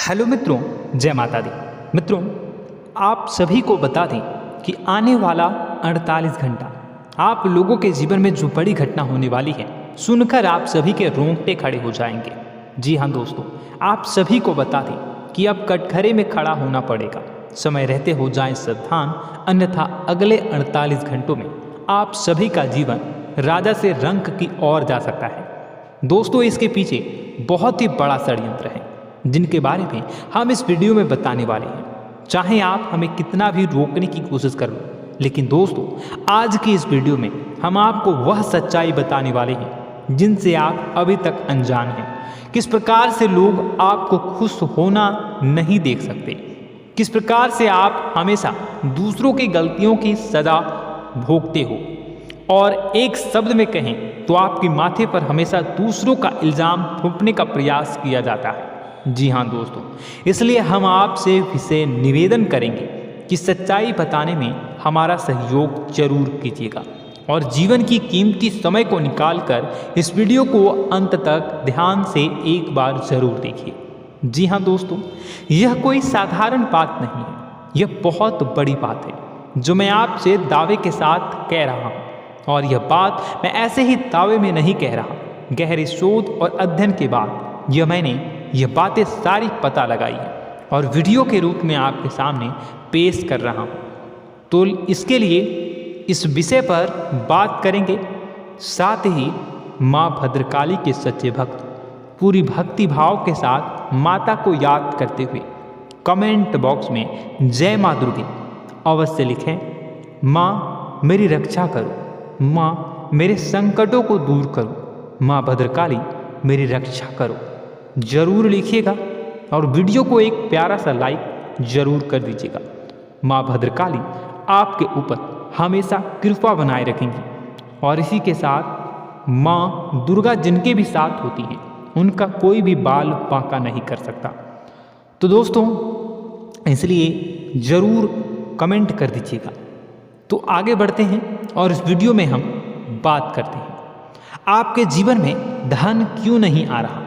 Hello मित्रों, जय माता दी। मित्रों, आप सभी को बता दें कि आने वाला 48 घंटा आप लोगों के जीवन में जो बड़ी घटना होने वाली है, सुनकर आप सभी के रोंगटे खड़े हो जाएंगे। जी हाँ दोस्तों, आप सभी को बता दें कि अब कटघरे में खड़ा होना पड़ेगा। समय रहते हो जाएं सावधान, अन्यथा अगले 48 घंटों में आप सभी का जीवन राजा से रंक की ओर जा सकता है। दोस्तों, इसके पीछे बहुत ही बड़ा षड्यंत्र है जिनके बारे में हम इस वीडियो में बताने वाले हैं। चाहे आप हमें कितना भी रोकने की कोशिश कर लो, लेकिन दोस्तों आज की इस वीडियो में हम आपको वह सच्चाई बताने वाले हैं जिनसे आप अभी तक अनजान हैं। किस प्रकार से लोग आपको खुश होना नहीं देख सकते, किस प्रकार से आप हमेशा दूसरों की गलतियों की सजा भोगते हो, और एक शब्द में कहें तो आपके माथे पर हमेशा दूसरों का इल्ज़ाम थोपने का प्रयास किया जाता है। जी हाँ दोस्तों, इसलिए हम आपसे विशेष निवेदन करेंगे कि सच्चाई बताने में हमारा सहयोग जरूर कीजिएगा और जीवन की कीमती समय को निकालकर इस वीडियो को अंत तक ध्यान से एक बार जरूर देखिए। जी हाँ दोस्तों, यह कोई साधारण बात नहीं है, यह बहुत बड़ी बात है जो मैं आपसे दावे के साथ कह रहा हूँ। और यह बात मैं ऐसे ही दावे में नहीं कह रहा, गहरे शोध और अध्ययन के बाद यह बातें सारी पता लगाई है और वीडियो के रूप में आपके सामने पेश कर रहा हूँ। तो इसके लिए इस विषय पर बात करेंगे। साथ ही माँ भद्रकाली के सच्चे भक्त पूरी भक्ति भाव के साथ माता को याद करते हुए कमेंट बॉक्स में जय माँ दुर्गे अवश्य लिखें। माँ मेरी रक्षा करो, माँ मेरे संकटों को दूर करो, माँ भद्रकाली मेरी रक्षा करो, जरूर लिखिएगा और वीडियो को एक प्यारा सा लाइक जरूर कर दीजिएगा। माँ भद्रकाली आपके ऊपर हमेशा कृपा बनाए रखेंगी और इसी के साथ माँ दुर्गा जिनके भी साथ होती हैं उनका कोई भी बाल बांका नहीं कर सकता। तो दोस्तों, इसलिए ज़रूर कमेंट कर दीजिएगा। तो आगे बढ़ते हैं और इस वीडियो में हम बात करते हैं, आपके जीवन में धन क्यों नहीं आ रहा,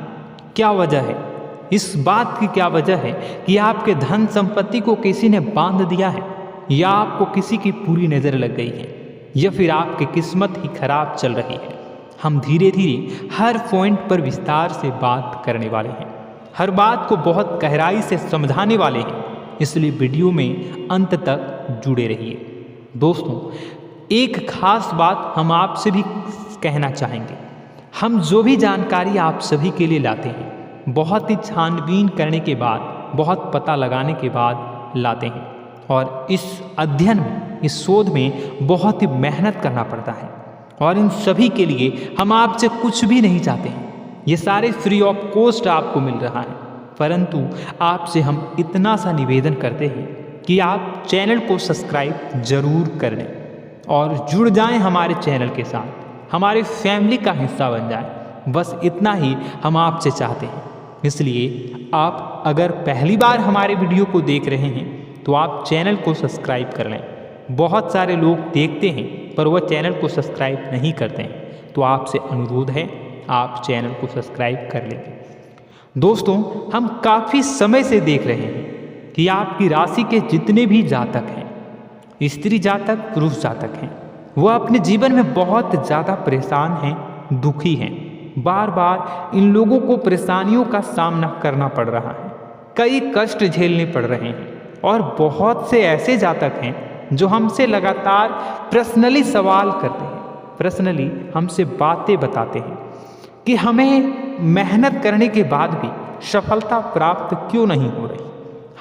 क्या वजह है। इस बात की क्या वजह है कि आपके धन संपत्ति को किसी ने बांध दिया है, या आपको किसी की पूरी नज़र लग गई है, या फिर आपकी किस्मत ही खराब चल रही है। हम धीरे धीरे हर पॉइंट पर विस्तार से बात करने वाले हैं, हर बात को बहुत गहराई से समझाने वाले हैं, इसलिए वीडियो में अंत तक जुड़े रहिए। दोस्तों, एक खास बात हम आपसे भी कहना चाहेंगे। हम जो भी जानकारी आप सभी के लिए लाते हैं बहुत ही छानबीन करने के बाद, बहुत पता लगाने के बाद लाते हैं, और इस अध्ययन में, इस शोध में बहुत ही मेहनत करना पड़ता है। और इन सभी के लिए हम आपसे कुछ भी नहीं चाहते हैं, ये सारे फ्री ऑफ कॉस्ट आपको मिल रहा है। परंतु आपसे हम इतना सा निवेदन करते हैं कि आप चैनल को सब्सक्राइब जरूर कर लें और जुड़ जाएं हमारे चैनल के साथ, हमारे फैमिली का हिस्सा बन जाए। बस इतना ही हम आपसे चाहते हैं। इसलिए आप अगर पहली बार हमारे वीडियो को देख रहे हैं तो आप चैनल को सब्सक्राइब कर लें। बहुत सारे लोग देखते हैं पर वह चैनल को सब्सक्राइब नहीं करते हैं, तो आपसे अनुरोध है आप चैनल को सब्सक्राइब कर लें। दोस्तों, हम काफ़ी समय से देख रहे हैं कि आपकी राशि के जितने भी जातक हैं, स्त्री जातक, पुरुष जातक हैं, वह अपने जीवन में बहुत ज़्यादा परेशान हैं, दुखी हैं। बार बार इन लोगों को परेशानियों का सामना करना पड़ रहा है, कई कष्ट झेलने पड़ रहे हैं। और बहुत से ऐसे जातक हैं जो हमसे लगातार पर्सनली सवाल करते हैं, पर्सनली हमसे बातें बताते हैं कि हमें मेहनत करने के बाद भी सफलता प्राप्त क्यों नहीं हो रही,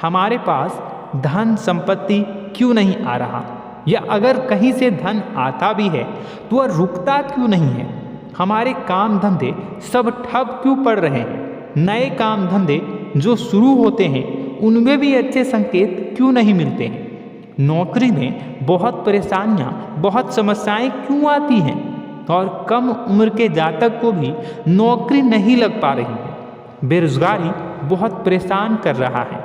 हमारे पास धन संपत्ति क्यों नहीं आ रहा, या अगर कहीं से धन आता भी है तो वह रुकता क्यों नहीं है, हमारे काम धंधे सब ठप क्यों पड़ रहे हैं, नए काम धंधे जो शुरू होते हैं उनमें भी अच्छे संकेत क्यों नहीं मिलते हैं, नौकरी में बहुत परेशानियां, बहुत समस्याएं क्यों आती हैं, और कम उम्र के जातक को भी नौकरी नहीं लग पा रही है, बेरोजगारी बहुत परेशान कर रहा है,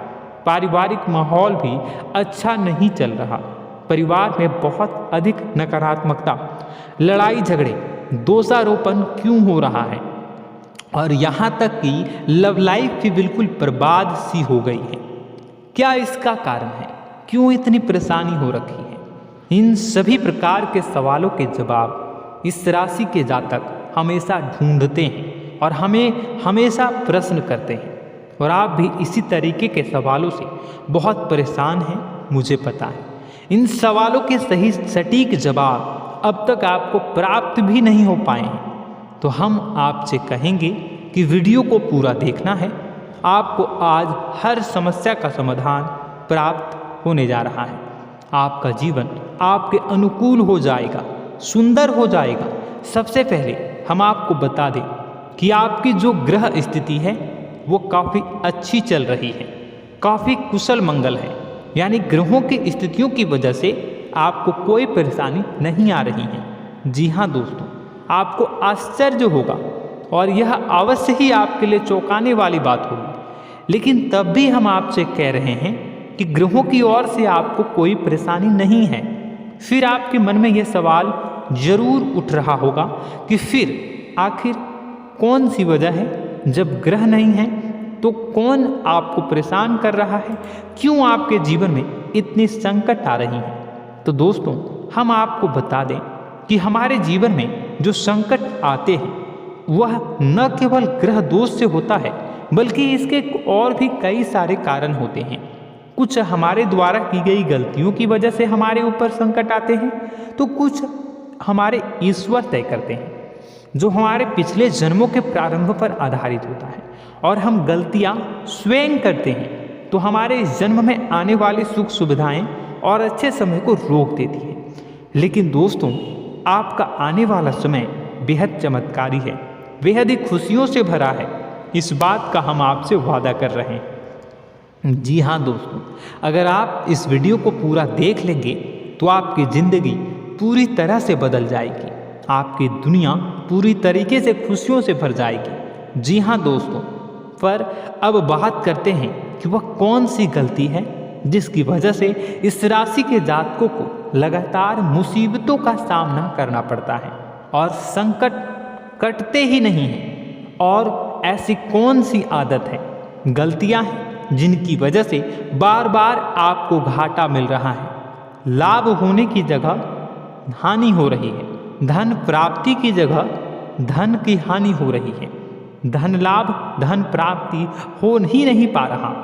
पारिवारिक माहौल भी अच्छा नहीं चल रहा, परिवार में बहुत अधिक नकारात्मकता, लड़ाई झगड़े, दोषारोपण क्यों हो रहा है, और यहाँ तक कि लव लाइफ भी बिल्कुल बर्बाद सी हो गई है। क्या इसका कारण है? क्यों इतनी परेशानी हो रखी है? इन सभी प्रकार के सवालों के जवाब इस राशि के जातक हमेशा ढूंढते हैं और हमें हमेशा प्रश्न करते हैं। और आप भी इसी तरीके के सवालों से बहुत परेशान हैं, मुझे पता है। इन सवालों के सही सटीक जवाब अब तक आपको प्राप्त भी नहीं हो पाए हैं, तो हम आपसे कहेंगे कि वीडियो को पूरा देखना है। आपको आज हर समस्या का समाधान प्राप्त होने जा रहा है। आपका जीवन आपके अनुकूल हो जाएगा, सुंदर हो जाएगा। सबसे पहले हम आपको बता दें कि आपकी जो ग्रह स्थिति है वो काफ़ी अच्छी चल रही है, काफ़ी कुशल मंगल है। यानी ग्रहों की स्थितियों की वजह से आपको कोई परेशानी नहीं आ रही है। जी हाँ दोस्तों, आपको आश्चर्य होगा और यह अवश्य ही आपके लिए चौंकाने वाली बात होगी। लेकिन तब भी हम आपसे कह रहे हैं कि ग्रहों की ओर से आपको कोई परेशानी नहीं है। फिर आपके मन में यह सवाल जरूर उठ रहा होगा कि फिर आखिर कौन सी वजह है? जब ग्रह नहीं है तो कौन आपको परेशान कर रहा है? क्यों आपके जीवन में इतनी संकट आ रही हैं? तो दोस्तों, हम आपको बता दें कि हमारे जीवन में जो संकट आते हैं वह न केवल ग्रह दोष से होता है, बल्कि इसके और भी कई सारे कारण होते हैं। कुछ हमारे द्वारा की गई गलतियों की वजह से हमारे ऊपर संकट आते हैं, तो कुछ हमारे ईश्वर तय करते हैं, जो हमारे पिछले जन्मों के प्रारंभ पर आधारित होता है। और हम गलतियां स्वयं करते हैं तो हमारे इस जन्म में आने वाली सुख सुविधाएं और अच्छे समय को रोक देती है। लेकिन दोस्तों, आपका आने वाला समय बेहद चमत्कारी है, बेहद ही खुशियों से भरा है। इस बात का हम आपसे वादा कर रहे हैं। जी हाँ दोस्तों, अगर आप इस वीडियो को पूरा देख लेंगे तो आपकी ज़िंदगी पूरी तरह से बदल जाएगी, आपकी दुनिया पूरी तरीके से खुशियों से भर जाएगी। जी हाँ दोस्तों, पर अब बात करते हैं कि वह कौन सी गलती है जिसकी वजह से इस राशि के जातकों को लगातार मुसीबतों का सामना करना पड़ता है और संकट कटते ही नहीं हैं। और ऐसी कौन सी आदत है, गलतियां हैं जिनकी वजह से बार बार आपको घाटा मिल रहा है, लाभ होने की जगह हानि हो रही है, धन प्राप्ति की जगह धन की हानि हो रही है, धन लाभ धन प्राप्ति हो ही नहीं पा रहा।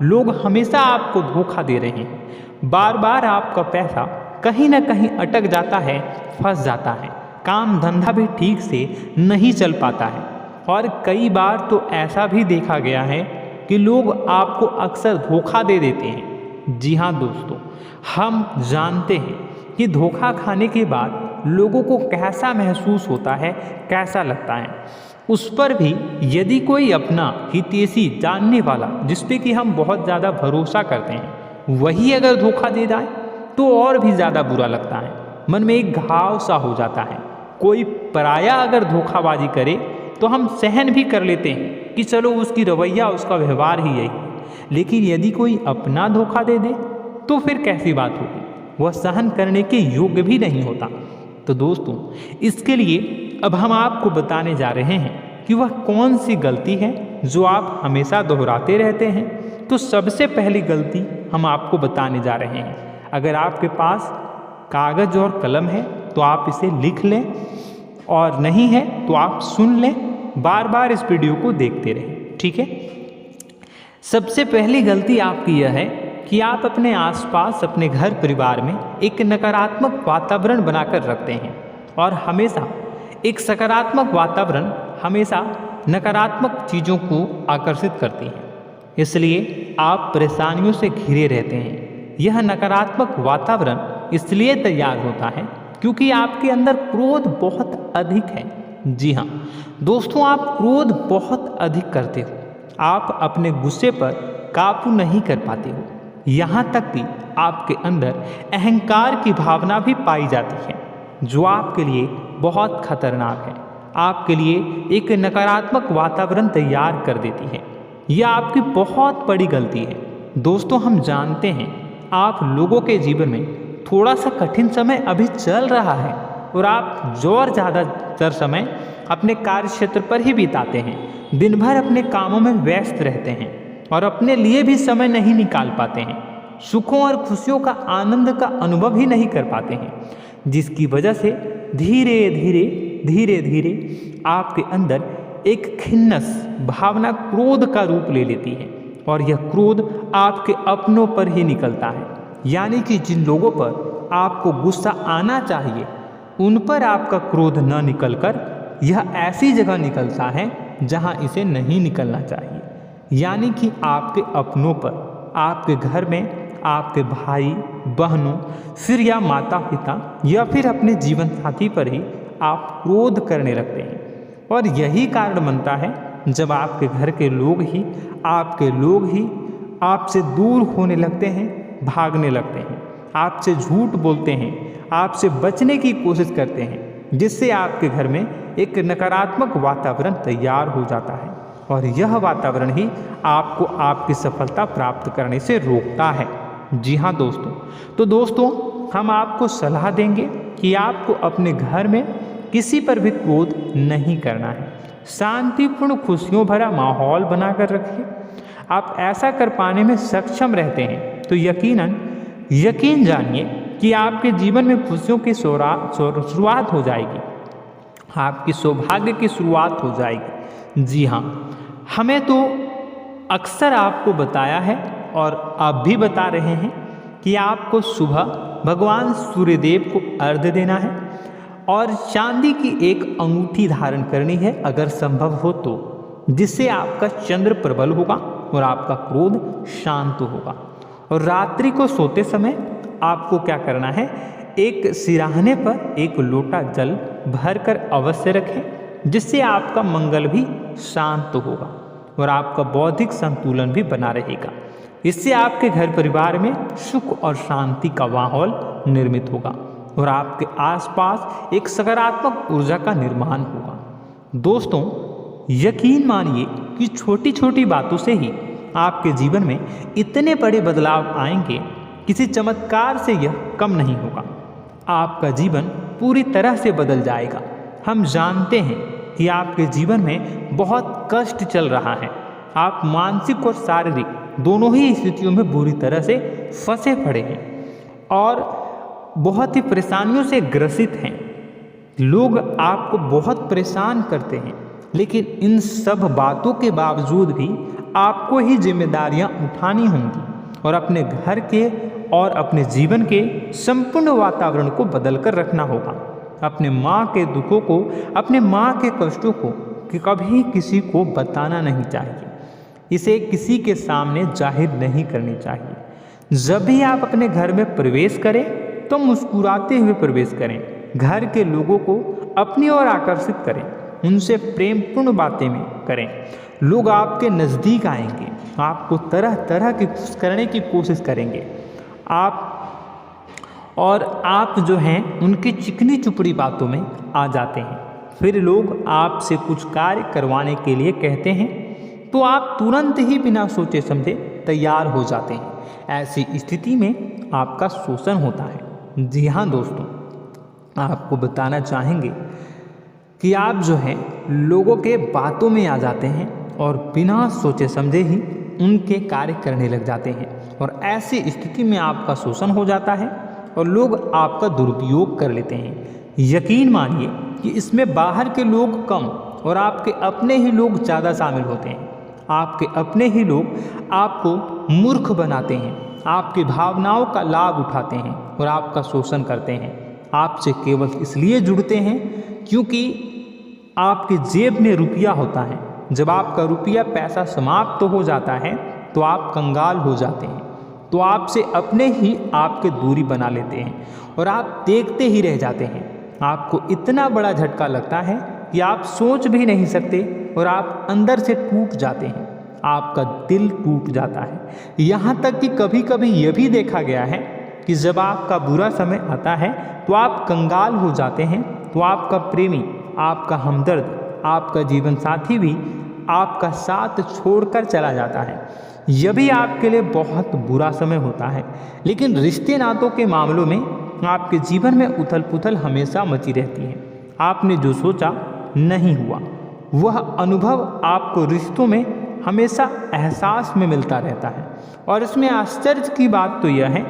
लोग हमेशा आपको धोखा दे रहे हैं, बार बार आपका पैसा कहीं ना कहीं अटक जाता है, फंस जाता है, काम धंधा भी ठीक से नहीं चल पाता है। और कई बार तो ऐसा भी देखा गया है कि लोग आपको अक्सर धोखा दे देते हैं। जी हाँ दोस्तों, हम जानते हैं कि धोखा खाने के बाद लोगों को कैसा महसूस होता है, कैसा लगता है। उस पर भी यदि कोई अपना हितैषी जानने वाला, जिस पे कि हम बहुत ज़्यादा भरोसा करते हैं, वही अगर धोखा दे जाए तो और भी ज़्यादा बुरा लगता है, मन में एक घाव सा हो जाता है। कोई पराया अगर धोखाबाजी करे तो हम सहन भी कर लेते हैं कि चलो उसकी रवैया, उसका व्यवहार ही यही है। लेकिन यदि कोई अपना धोखा दे दे तो फिर कैसी बात होगी, वह सहन करने के योग्य भी नहीं होता। तो दोस्तों, इसके लिए अब हम आपको बताने जा रहे हैं कि वह कौन सी गलती है जो आप हमेशा दोहराते रहते हैं। तो सबसे पहली गलती हम आपको बताने जा रहे हैं। अगर आपके पास कागज़ और कलम है तो आप इसे लिख लें, और नहीं है तो आप सुन लें, बार बार इस वीडियो को देखते रहें, ठीक है। सबसे पहली गलती आपकी यह है कि आप अपने आसपास, अपने घर परिवार में एक नकारात्मक वातावरण बनाकर रखते हैं, और हमेशा एक सकारात्मक वातावरण हमेशा नकारात्मक चीज़ों को आकर्षित करती है। इसलिए आप परेशानियों से घिरे रहते हैं। यह नकारात्मक वातावरण इसलिए तैयार होता है क्योंकि आपके अंदर क्रोध बहुत अधिक है। जी हाँ दोस्तों, आप क्रोध बहुत अधिक करते हो, आप अपने गुस्से पर काबू नहीं कर पाते हो। यहाँ तक कि आपके अंदर अहंकार की भावना भी पाई जाती है, जो आपके लिए बहुत खतरनाक है, आपके लिए एक नकारात्मक वातावरण तैयार कर देती है। यह आपकी बहुत बड़ी गलती है। दोस्तों, हम जानते हैं आप लोगों के जीवन में थोड़ा सा कठिन समय अभी चल रहा है, और आप और ज़्यादातर समय अपने कार्य क्षेत्र पर ही बिताते हैं। दिन भर अपने कामों में व्यस्त रहते हैं और अपने लिए भी समय नहीं निकाल पाते हैं। सुखों और खुशियों का आनंद का अनुभव ही नहीं कर पाते हैं, जिसकी वजह से धीरे धीरे आपके अंदर एक खिन्नस भावना क्रोध का रूप ले लेती है और यह क्रोध आपके अपनों पर ही निकलता है। यानी कि जिन लोगों पर आपको गुस्सा आना चाहिए उन पर आपका क्रोध न निकलकर यह ऐसी जगह निकलता है जहां इसे नहीं निकलना चाहिए। यानी कि आपके अपनों पर, आपके घर में आपके भाई बहनों, फिर या माता पिता या फिर अपने जीवन साथी पर ही आप क्रोध करने लगते हैं। और यही कारण बनता है जब आपके घर के लोग ही आपसे दूर होने लगते हैं, भागने लगते हैं, आपसे झूठ बोलते हैं, आपसे बचने की कोशिश करते हैं, जिससे आपके घर में एक नकारात्मक वातावरण तैयार हो जाता है और यह वातावरण ही आपको आपकी सफलता प्राप्त करने से रोकता है। जी हाँ दोस्तों, तो दोस्तों हम आपको सलाह देंगे कि आपको अपने घर में किसी पर भी क्रोध नहीं करना है। शांतिपूर्ण खुशियों भरा माहौल बनाकर रखिए। आप ऐसा कर पाने में सक्षम रहते हैं तो यकीन जानिए कि आपके जीवन में खुशियों की शुरुआत हो जाएगी, आपकी सौभाग्य की शुरुआत हो जाएगी। जी हाँ, हमें तो अक्सर आपको बताया है और आप भी बता रहे हैं कि आपको सुबह भगवान सूर्यदेव को अर्घ्य देना है और चांदी की एक अंगूठी धारण करनी है अगर संभव हो तो, जिससे आपका चंद्र प्रबल होगा और आपका क्रोध शांत होगा। और रात्रि को सोते समय आपको क्या करना है, एक सिराहने पर एक लोटा जल भरकर अवश्य रखें, जिससे आपका मंगल भी शांत होगा और आपका बौद्धिक संतुलन भी बना रहेगा। इससे आपके घर परिवार में सुख और शांति का माहौल निर्मित होगा और आपके आसपास एक सकारात्मक ऊर्जा का निर्माण होगा। दोस्तों यकीन मानिए कि छोटी छोटी बातों से ही आपके जीवन में इतने बड़े बदलाव आएंगे, किसी चमत्कार से यह कम नहीं होगा। आपका जीवन पूरी तरह से बदल जाएगा। हम जानते हैं कि आपके जीवन में बहुत कष्ट चल रहा है, आप मानसिक और शारीरिक दोनों ही स्थितियों में बुरी तरह से फंसे पड़े हैं और बहुत ही परेशानियों से ग्रसित हैं। लोग आपको बहुत परेशान करते हैं, लेकिन इन सब बातों के बावजूद भी आपको ही जिम्मेदारियां उठानी होंगी और अपने घर के और अपने जीवन के संपूर्ण वातावरण को बदल कर रखना होगा। अपने माँ के दुखों को, अपने माँ के कष्टों को कभी किसी को बताना नहीं चाहिए, इसे किसी के सामने जाहिर नहीं करनी चाहिए। जब भी आप अपने घर में प्रवेश करें तो मुस्कुराते हुए प्रवेश करें, घर के लोगों को अपनी ओर आकर्षित करें, उनसे प्रेमपूर्ण बातें में करें। लोग आपके नज़दीक आएंगे, आपको तरह तरह की खुश करने की कोशिश करेंगे। आप जो हैं उनकी चिकनी चुपड़ी बातों में आ जाते हैं। फिर लोग आपसे कुछ कार्य करवाने के लिए कहते हैं तो आप तुरंत ही बिना सोचे समझे तैयार हो जाते हैं। ऐसी स्थिति में आपका शोषण होता है। जी हाँ दोस्तों, आपको बताना चाहेंगे कि आप जो हैं लोगों के बातों में आ जाते हैं और बिना सोचे समझे ही उनके कार्य करने लग जाते हैं और ऐसी स्थिति में आपका शोषण हो जाता है और लोग आपका दुरुपयोग कर लेते हैं। यकीन मानिए कि इसमें बाहर के लोग कम और आपके अपने ही लोग ज़्यादा शामिल होते हैं। आपके अपने ही लोग आपको मूर्ख बनाते हैं, आपकी भावनाओं का लाभ उठाते हैं और आपका शोषण करते हैं। आपसे केवल इसलिए जुड़ते हैं क्योंकि आपकी जेब में रुपया होता है। जब आपका रुपया पैसा समाप्त हो जाता है तो आप कंगाल हो जाते हैं, तो आपसे अपने ही आपके दूरी बना लेते हैं और आप देखते ही रह जाते हैं। आपको इतना बड़ा झटका लगता है कि आप सोच भी नहीं सकते और आप अंदर से टूट जाते हैं, आपका दिल टूट जाता है। यहाँ तक कि कभी कभी यह भी देखा गया है कि जब आपका बुरा समय आता है तो आप कंगाल हो जाते हैं, तो आपका प्रेमी, आपका हमदर्द, आपका जीवन साथी भी आपका साथ छोड़कर चला जाता है। यह भी आपके लिए बहुत बुरा समय होता है। लेकिन रिश्ते नातों के मामलों में आपके जीवन में उथल पुथल हमेशा मची रहती है। आपने जो सोचा नहीं हुआ। वह अनुभव आपको रिश्तों में हमेशा एहसास में मिलता रहता है। और इसमें आश्चर्य की बात तो यह है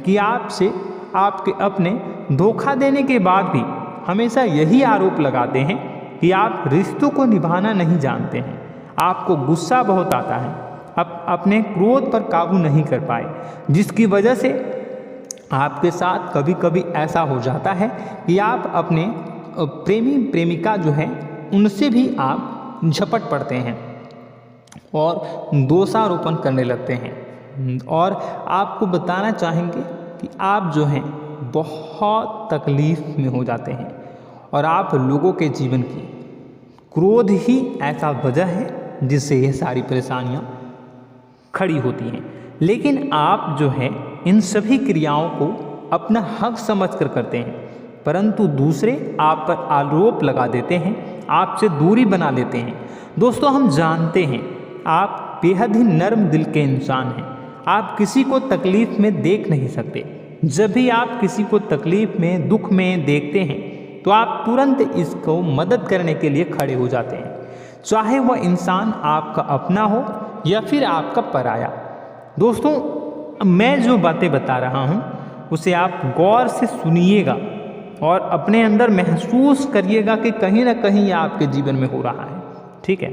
कि आपसे आपके अपने धोखा देने के बाद भी हमेशा यही आरोप लगाते हैं कि आप रिश्तों को निभाना नहीं जानते हैं। आपको गुस्सा बहुत आता है, अपने क्रोध पर काबू नहीं कर पाए, जिसकी वजह से आपके साथ कभी कभी ऐसा हो जाता है कि आप अपने प्रेमी प्रेमिका जो है उनसे भी आप झपट पड़ते हैं और दोषारोपण करने लगते हैं। और आपको बताना चाहेंगे कि आप जो हैं बहुत तकलीफ में हो जाते हैं और आप लोगों के जीवन की क्रोध ही ऐसा वजह है जिससे ये सारी परेशानियां खड़ी होती हैं। लेकिन आप जो है इन सभी क्रियाओं को अपना हक समझकर करते हैं, परंतु दूसरे आप पर आरोप लगा देते हैं, आपसे दूरी बना लेते हैं। दोस्तों, हम जानते हैं आप बेहद ही नर्म दिल के इंसान हैं। आप किसी को तकलीफ में देख नहीं सकते। जब भी आप किसी को तकलीफ में, दुख में देखते हैं तो आप तुरंत इसको मदद करने के लिए खड़े हो जाते हैं, चाहे वह इंसान आपका अपना हो या फिर आपका पराया। दोस्तों, मैं जो बातें बता रहा हूँ उसे आप गौर से सुनिएगा और अपने अंदर महसूस करिएगा कि कहीं ना कहीं यह आपके जीवन में हो रहा है। ठीक है,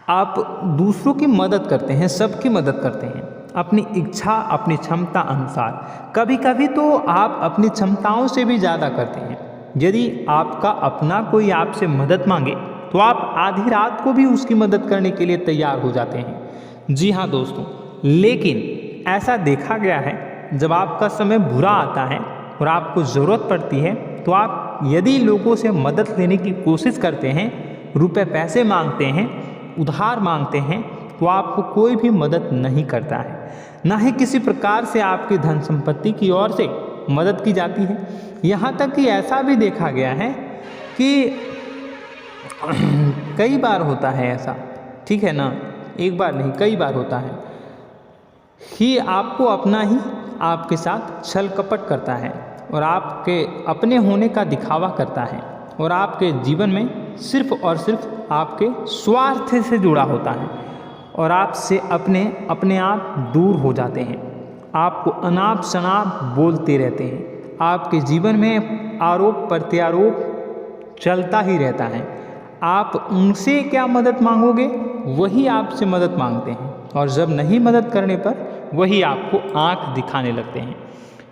आप दूसरों की मदद करते हैं, सबकी मदद करते हैं अपनी इच्छा, अपनी क्षमता अनुसार। कभी कभी तो आप अपनी क्षमताओं से भी ज़्यादा करते हैं। यदि आपका अपना कोई आपसे मदद मांगे तो आप आधी रात को भी उसकी मदद करने के लिए तैयार हो जाते हैं। जी हाँ दोस्तों, लेकिन ऐसा देखा गया है जब आपका समय बुरा आता है और आपको ज़रूरत पड़ती है तो आप यदि लोगों से मदद लेने की कोशिश करते हैं, रुपए पैसे मांगते हैं, उधार मांगते हैं, तो आपको कोई भी मदद नहीं करता है। ना ही किसी प्रकार से आपकी धन संपत्ति की ओर से मदद की जाती है। यहाँ तक कि ऐसा भी देखा गया है कि कई बार होता है ऐसा, ठीक है ना, एक बार नहीं कई बार होता है कि आपको अपना ही आपके साथ छल कपट करता है और आपके अपने होने का दिखावा करता है और आपके जीवन में सिर्फ और सिर्फ आपके स्वार्थ से जुड़ा होता है और आपसे अपने आप दूर हो जाते हैं। आपको अनाप शनाप बोलते रहते हैं। आपके जीवन में आरोप प्रत्यारोप चलता ही रहता है। आप उनसे क्या मदद मांगोगे, वही आपसे मदद मांगते हैं और जब नहीं मदद करने पर वही आपको आंख दिखाने लगते हैं।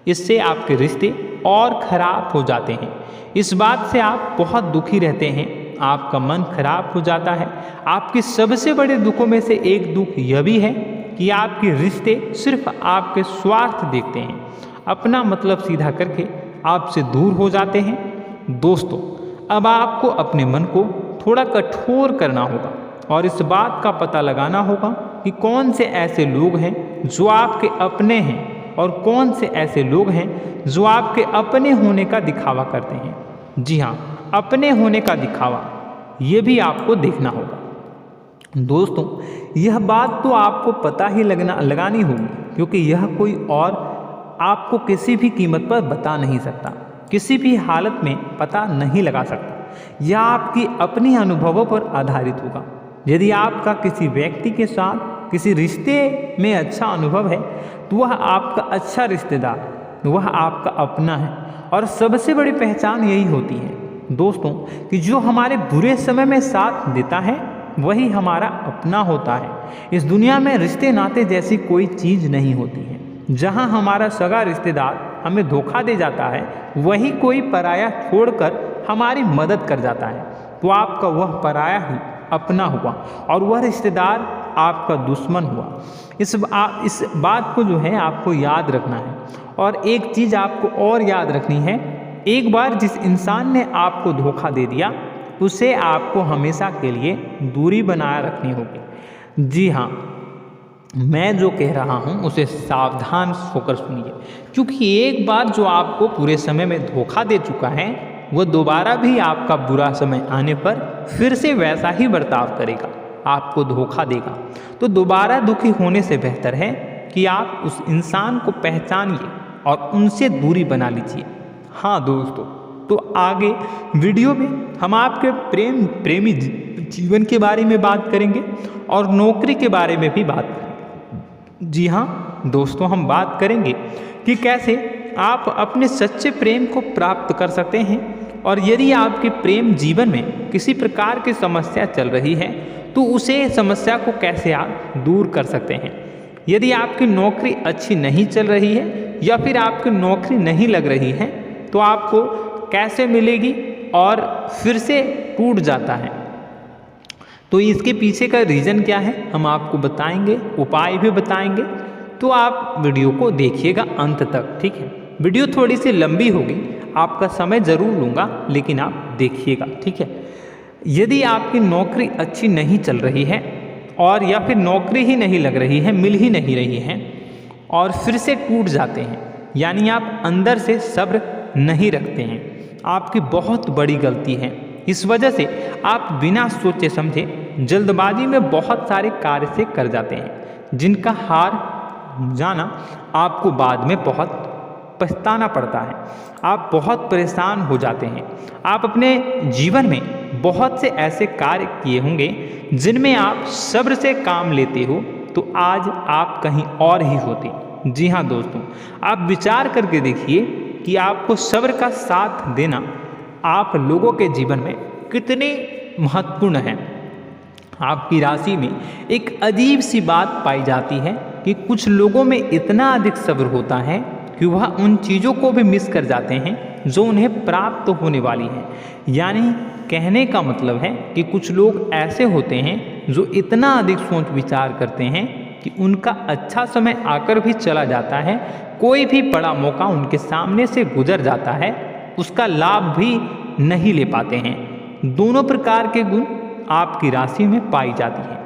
इससे आपके रिश्ते और खराब हो जाते हैं। इस बात से आप बहुत दुखी रहते हैं, आपका मन खराब हो जाता है। आपके सबसे बड़े दुखों में से एक दुख यह भी है कि आपके रिश्ते सिर्फ आपके स्वार्थ देखते हैं, अपना मतलब सीधा करके आपसे दूर हो जाते हैं। दोस्तों, अब आपको अपने मन को थोड़ा कठोर करना होगा और इस बात का पता लगाना होगा कि कौन से ऐसे लोग हैं जो आपके अपने हैं और कौन से ऐसे लोग हैं जो आपके अपने होने का दिखावा करते हैं। जी हाँ, अपने होने का दिखावा, ये भी आपको देखना होगा। दोस्तों, यह बात तो आपको पता ही लगानी होगी, क्योंकि यह कोई और आपको किसी भी कीमत पर बता नहीं सकता, किसी भी हालत में पता नहीं लगा सकता। यह आपकी अपनी अनुभवों पर आधारित होगा। यदि आपका किसी व्यक्ति के साथ किसी रिश्ते में अच्छा अनुभव है तो वह आपका अच्छा रिश्तेदार, वह आपका अपना है। और सबसे बड़ी पहचान यही होती है दोस्तों कि जो हमारे बुरे समय में साथ देता है वही हमारा अपना होता है। इस दुनिया में रिश्ते नाते जैसी कोई चीज़ नहीं होती है। जहाँ हमारा सगा रिश्तेदार हमें धोखा दे जाता है, वही कोई पराया छोड़कर हमारी मदद कर जाता है, तो आपका वह पराया ही अपना हुआ और वह रिश्तेदार आपका दुश्मन हुआ। इस बात को जो है आपको याद रखना है। और एक चीज़ आपको और याद रखनी है, एक बार जिस इंसान ने आपको धोखा दे दिया उसे आपको हमेशा के लिए दूरी बनाए रखनी होगी। जी हाँ, मैं जो कह रहा हूँ उसे सावधान होकर सुनिए, क्योंकि एक बार जो आपको पूरे समय में धोखा दे चुका है वह दोबारा भी आपका बुरा समय आने पर फिर से वैसा ही बर्ताव करेगा, आपको धोखा देगा। तो दोबारा दुखी होने से बेहतर है कि आप उस इंसान को पहचानिए और उनसे दूरी बना लीजिए। हाँ दोस्तों, तो आगे वीडियो में हम आपके प्रेमी जीवन के बारे में बात करेंगे और नौकरी के बारे में भी बात करेंगे। जी हाँ दोस्तों, हम बात करेंगे कि कैसे आप अपने सच्चे प्रेम को प्राप्त कर सकते हैं, और यदि आपके प्रेम जीवन में किसी प्रकार की समस्या चल रही है तो उसे समस्या को कैसे आप दूर कर सकते हैं। यदि आपकी नौकरी अच्छी नहीं चल रही है या फिर आपकी नौकरी नहीं लग रही है तो आपको कैसे मिलेगी और फिर से टूट जाता है, तो इसके पीछे का रीज़न क्या है हम आपको बताएंगे, उपाय भी बताएंगे। तो आप वीडियो को देखिएगा अंत तक, ठीक है। वीडियो थोड़ी सी लंबी होगी, आपका समय ज़रूर लूँगा, लेकिन आप देखिएगा, ठीक है। यदि आपकी नौकरी अच्छी नहीं चल रही है और या फिर नौकरी ही नहीं लग रही है, मिल ही नहीं रही है और फिर से टूट जाते हैं, यानी आप अंदर से सब्र नहीं रखते हैं, आपकी बहुत बड़ी गलती है। इस वजह से आप बिना सोचे समझे जल्दबाजी में बहुत सारे कार्य से कर जाते हैं, जिनका हार जाना आपको बाद में बहुत पछताना पड़ता है। आप बहुत परेशान हो जाते हैं। आप अपने जीवन में बहुत से ऐसे कार्य किए होंगे जिनमें आप सब्र से काम लेते हो, तो आज आप कहीं और ही होते। जी हाँ दोस्तों, आप विचार करके देखिए कि आपको सब्र का साथ देना आप लोगों के जीवन में कितने महत्वपूर्ण है। आपकी राशि में एक अजीब सी बात पाई जाती है कि कुछ लोगों में इतना अधिक सब्र होता है कि वह उन चीज़ों को भी मिस कर जाते हैं जो उन्हें प्राप्त होने वाली है। यानी कहने का मतलब है कि कुछ लोग ऐसे होते हैं जो इतना अधिक सोच विचार करते हैं कि उनका अच्छा समय आकर भी चला जाता है, कोई भी बड़ा मौका उनके सामने से गुजर जाता है, उसका लाभ भी नहीं ले पाते हैं। दोनों प्रकार के गुण आपकी राशि में पाई जाती है।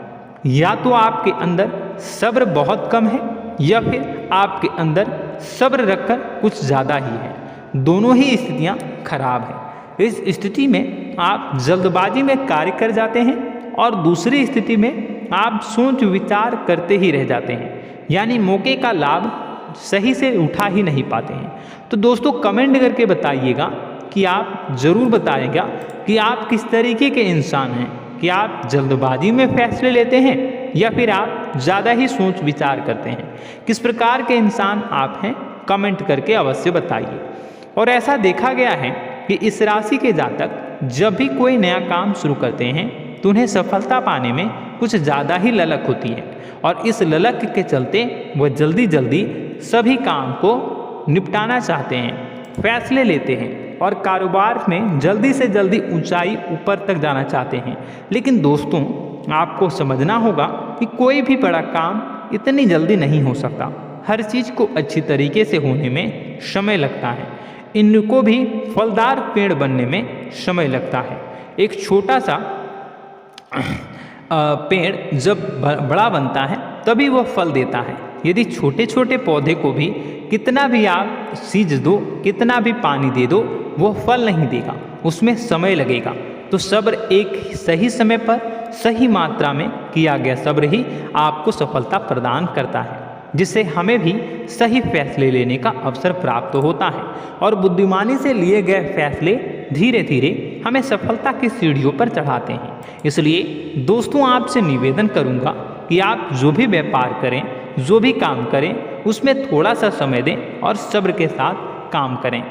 या तो आपके अंदर सब्र बहुत कम है या फिर आपके अंदर सब्र रखकर कुछ ज़्यादा ही है। दोनों ही स्थितियाँ खराब हैं। इस स्थिति में आप जल्दबाजी में कार्य कर जाते हैं और दूसरी स्थिति में आप सोच विचार करते ही रह जाते हैं, यानी मौके का लाभ सही से उठा ही नहीं पाते हैं। तो दोस्तों कमेंट करके बताइएगा कि आप ज़रूर बताइएगा कि आप किस तरीके के इंसान हैं, कि आप जल्दबाजी में फैसले लेते हैं या फिर आप ज़्यादा ही सोच विचार करते हैं। किस प्रकार के इंसान आप हैं कमेंट करके अवश्य बताइए। और ऐसा देखा गया है कि इस राशि के जातक जब भी कोई नया काम शुरू करते हैं तो उन्हें सफलता पाने में कुछ ज़्यादा ही ललक होती है, और इस ललक के चलते वह जल्दी जल्दी सभी काम को निपटाना चाहते हैं, फैसले लेते हैं और कारोबार में जल्दी से जल्दी ऊंचाई ऊपर तक जाना चाहते हैं। लेकिन दोस्तों आपको समझना होगा कि कोई भी बड़ा काम इतनी जल्दी नहीं हो सकता। हर चीज़ को अच्छी तरीके से होने में समय लगता है। इनको भी फलदार पेड़ बनने में समय लगता है। एक छोटा सा पेड़ जब बड़ा बनता है तभी वह फल देता है। यदि छोटे छोटे पौधे को भी कितना भी आप सींच दो, कितना भी पानी दे दो, वो फल नहीं देगा, उसमें समय लगेगा। तो सब्र एक सही समय पर सही मात्रा में किया गया सब्र ही आपको सफलता प्रदान करता है, जिससे हमें भी सही फैसले लेने का अवसर प्राप्त होता है। और बुद्धिमानी से लिए गए फैसले धीरे धीरे हमें सफलता की सीढ़ियों पर चढ़ाते हैं। इसलिए दोस्तों आपसे निवेदन करूंगा कि आप जो भी व्यापार करें, जो भी काम करें, उसमें थोड़ा सा समय दें और सब्र के साथ काम करें।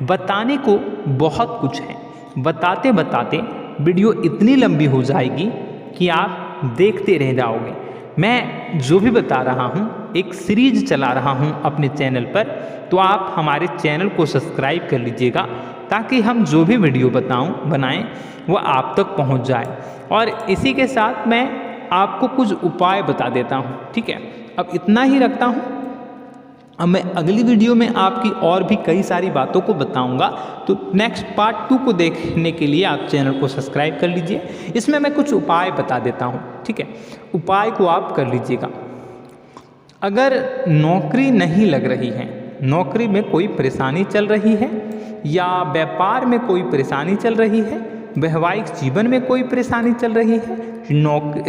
बताने को बहुत कुछ है, बताते बताते वीडियो इतनी लंबी हो जाएगी कि आप देखते रह जाओगे। मैं जो भी बता रहा हूँ एक सीरीज चला रहा हूँ अपने चैनल पर, तो आप हमारे चैनल को सब्सक्राइब कर लीजिएगा ताकि हम जो भी वीडियो बनाएं वह आप तक पहुँच जाए। और इसी के साथ मैं आपको कुछ उपाय बता देता हूँ, ठीक है। अब इतना ही रखता हूँ। अब मैं अगली वीडियो में आपकी और भी कई सारी बातों को बताऊंगा। तो नेक्स्ट पार्ट 2 को देखने के लिए आप चैनल को सब्सक्राइब कर लीजिए। इसमें मैं कुछ उपाय बता देता हूं, ठीक है। उपाय को आप कर लीजिएगा। अगर नौकरी नहीं लग रही है, नौकरी में कोई परेशानी चल रही है, या व्यापार में कोई परेशानी चल रही है, वैवाहिक जीवन में कोई परेशानी चल रही है,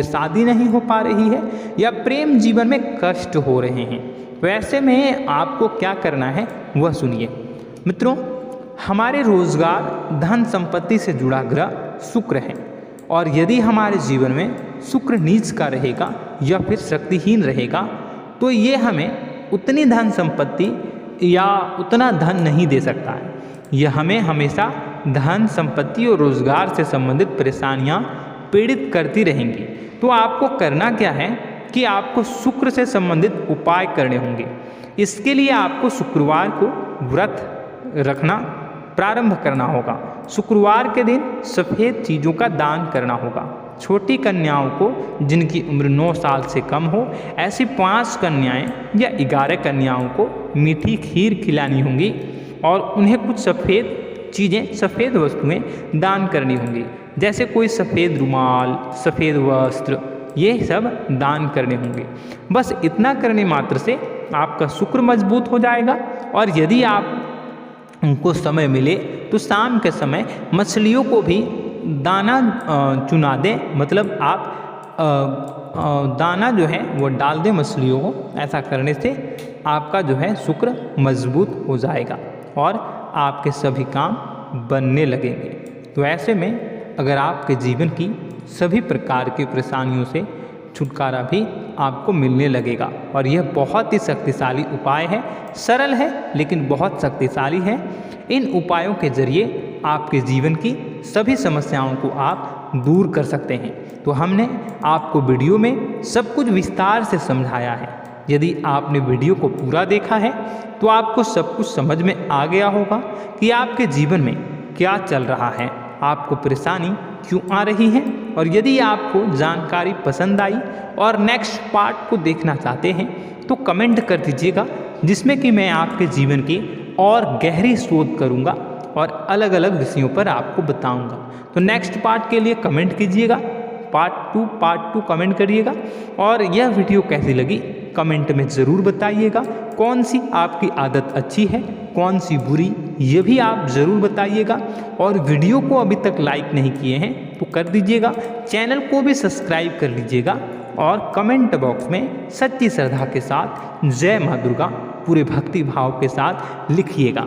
शादी नहीं हो पा रही है, या प्रेम जीवन में कष्ट हो रहे हैं, वैसे में आपको क्या करना है वह सुनिए। मित्रों, हमारे रोजगार धन संपत्ति से जुड़ा ग्रह शुक्र है, और यदि हमारे जीवन में शुक्र नीच का रहेगा या फिर शक्तिहीन रहेगा तो ये हमें उतनी धन संपत्ति या उतना धन नहीं दे सकता है। यह हमें हमेशा धन संपत्ति और रोजगार से संबंधित परेशानियां पीड़ित करती रहेंगी। तो आपको करना क्या है कि आपको शुक्र से संबंधित उपाय करने होंगे। इसके लिए आपको शुक्रवार को व्रत रखना प्रारंभ करना होगा। शुक्रवार के दिन सफ़ेद चीज़ों का दान करना होगा। छोटी कन्याओं को जिनकी उम्र 9 साल से कम हो, ऐसी 5 कन्याएं या 11 कन्याओं को मीठी खीर खिलानी होंगी और उन्हें कुछ सफ़ेद चीज़ें, सफ़ेद वस्तुएं दान करनी होंगी, जैसे कोई सफ़ेद रुमाल, सफ़ेद वस्त्र, ये सब दान करने होंगे। बस इतना करने मात्र से आपका शुक्र मजबूत हो जाएगा। और यदि आप उनको समय मिले तो शाम के समय मछलियों को भी दाना चुना दें, मतलब आप दाना जो है वो डाल दें मछलियों को। ऐसा करने से आपका जो है शुक्र मजबूत हो जाएगा और आपके सभी काम बनने लगेंगे। तो ऐसे में अगर आपके जीवन की सभी प्रकार की परेशानियों से छुटकारा भी आपको मिलने लगेगा। और यह बहुत ही शक्तिशाली उपाय है, सरल है लेकिन बहुत शक्तिशाली है। इन उपायों के जरिए आपके जीवन की सभी समस्याओं को आप दूर कर सकते हैं। तो हमने आपको वीडियो में सब कुछ विस्तार से समझाया है। यदि आपने वीडियो को पूरा देखा है तो आपको सब कुछ समझ में आ गया होगा कि आपके जीवन में क्या चल रहा है, आपको परेशानी क्यों आ रही है। और यदि आपको जानकारी पसंद आई और नेक्स्ट पार्ट को देखना चाहते हैं तो कमेंट कर दीजिएगा, जिसमें कि मैं आपके जीवन की और गहरी शोध करूंगा और अलग अलग विषयों पर आपको बताऊंगा। तो नेक्स्ट पार्ट के लिए कमेंट कीजिएगा, पार्ट 2 कमेंट करिएगा। और यह वीडियो कैसी लगी कमेंट में ज़रूर बताइएगा। कौन सी आपकी आदत अच्छी है, कौन सी बुरी, ये भी आप ज़रूर बताइएगा। और वीडियो को अभी तक लाइक नहीं किए हैं तो कर दीजिएगा, चैनल को भी सब्सक्राइब कर लीजिएगा और कमेंट बॉक्स में सच्ची श्रद्धा के साथ जय माँ दुर्गा पूरे भक्ति भाव के साथ लिखिएगा।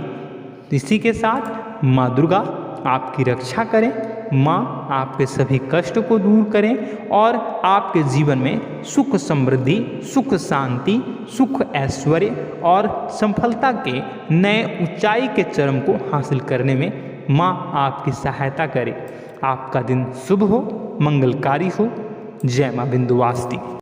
इसी के साथ माँ दुर्गा आपकी रक्षा करें, माँ आपके सभी कष्ट को दूर करें और आपके जीवन में सुख समृद्धि, सुख शांति, सुख ऐश्वर्य और सफलता के नए ऊंचाई के चरम को हासिल करने में माँ आपकी सहायता करे। आपका दिन शुभ हो, मंगलकारी हो। जय माँ विंध्यवासिनी।